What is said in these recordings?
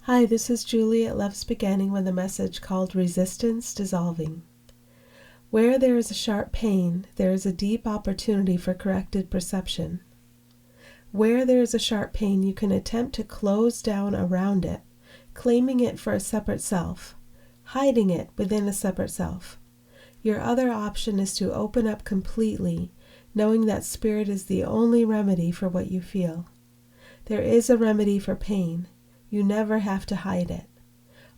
Hi, this is Julie at Love's Beginning with a message called Resistance Dissolving. Where there is a sharp pain, there is a deep opportunity for corrected perception. Where there is a sharp pain, you can attempt to close down around it, claiming it for a separate self, hiding it within a separate self. Your other option is to open up completely, knowing that spirit is the only remedy for what you feel. There is a remedy for pain. You never have to hide it.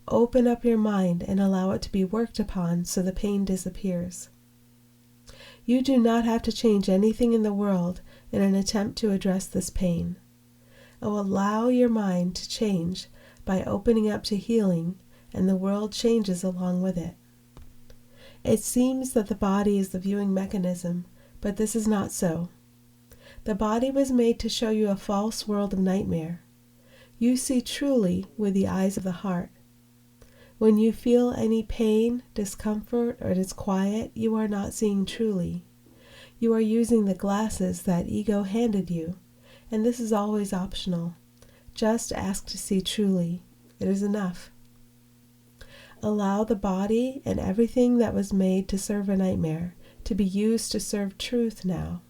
Open up your mind and allow it to be worked upon so the pain disappears. You do not have to change anything in the world in an attempt to address this pain. Allow your mind to change by opening up to healing, and the world changes along with it. It seems that the body is the viewing mechanism, but this is not so. The body was made to show you a false world of nightmare. You see truly with the eyes of the heart. When you feel any pain, discomfort, or disquiet, you are not seeing truly. You are using the glasses that ego handed you, and this is always optional. Just ask to see truly. It is enough. Allow the body and everything that was made to serve a nightmare to be used to serve truth now.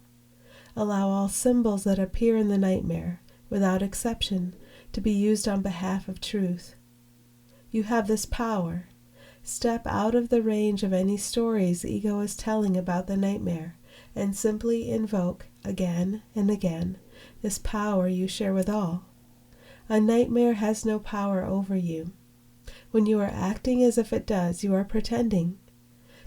Allow all symbols that appear in the nightmare, without exception, to be used on behalf of truth. You have this power. Step out of the range of any stories ego is telling about the nightmare and simply invoke, again and again, this power you share with all. A nightmare has no power over you. When you are acting as if it does, you are pretending.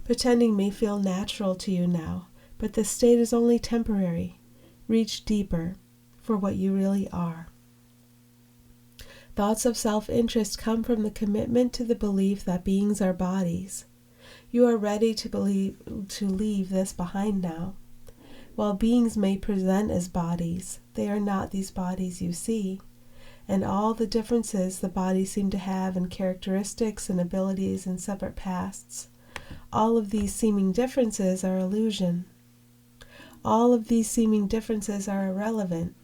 Pretending may feel natural to you now, but this state is only temporary. Reach deeper for what you really are. Thoughts of self-interest come from the commitment to the belief that beings are bodies. You are ready to leave this behind now. While beings may present as bodies, they are not these bodies you see, and all the differences the bodies seem to have in characteristics and abilities and separate pasts. All of these seeming differences are illusion. All of these seeming differences are irrelevant.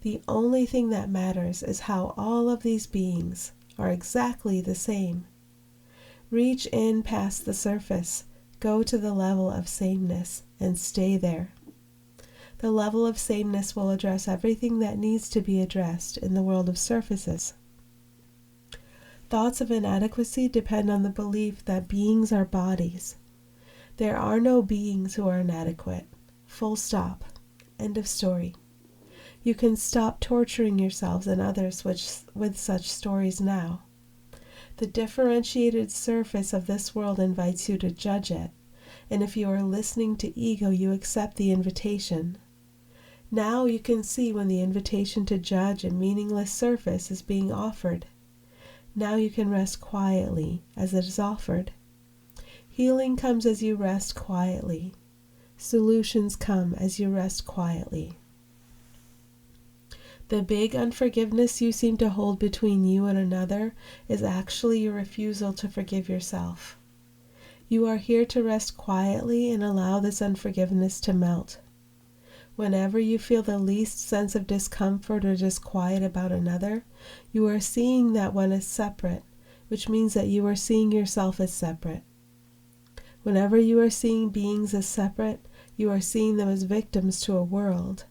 The only thing that matters is how all of these beings are exactly the same. Reach in past the surface, go to the level of sameness, and stay there. The level of sameness will address everything that needs to be addressed in the world of surfaces. Thoughts of inadequacy depend on the belief that beings are bodies. There are no beings who are inadequate. Full stop. End of story. You can stop torturing yourselves and others with such stories now. The differentiated surface of this world invites you to judge it, and if you are listening to ego, you accept the invitation. Now you can see when the invitation to judge a meaningless surface is being offered. Now you can rest quietly as it is offered. Healing comes as you rest quietly. Solutions come as you rest quietly. The big unforgiveness you seem to hold between you and another is actually your refusal to forgive yourself. You are here to rest quietly and allow this unforgiveness to melt. Whenever you feel the least sense of discomfort or disquiet about another, you are seeing that one as separate, which means that you are seeing yourself as separate. Whenever you are seeing beings as separate, you are seeing them as victims to a world.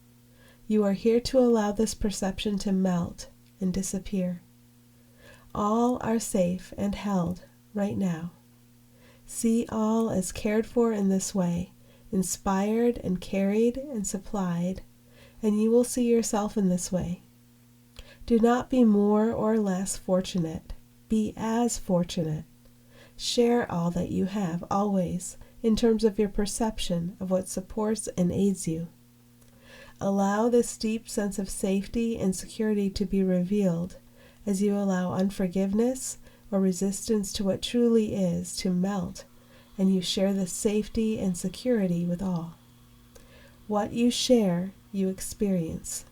You are here to allow this perception to melt and disappear. All are safe and held right now. See all as cared for in this way, inspired and carried and supplied, and you will see yourself in this way. Do not be more or less fortunate. Be as fortunate. Share all that you have, always, in terms of your perception of what supports and aids you. Allow this deep sense of safety and security to be revealed as you allow unforgiveness or resistance to what truly is to melt, and you share the safety and security with all. What you share, you experience.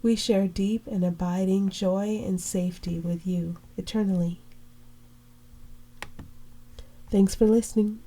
We share deep and abiding joy and safety with you eternally. Thanks for listening.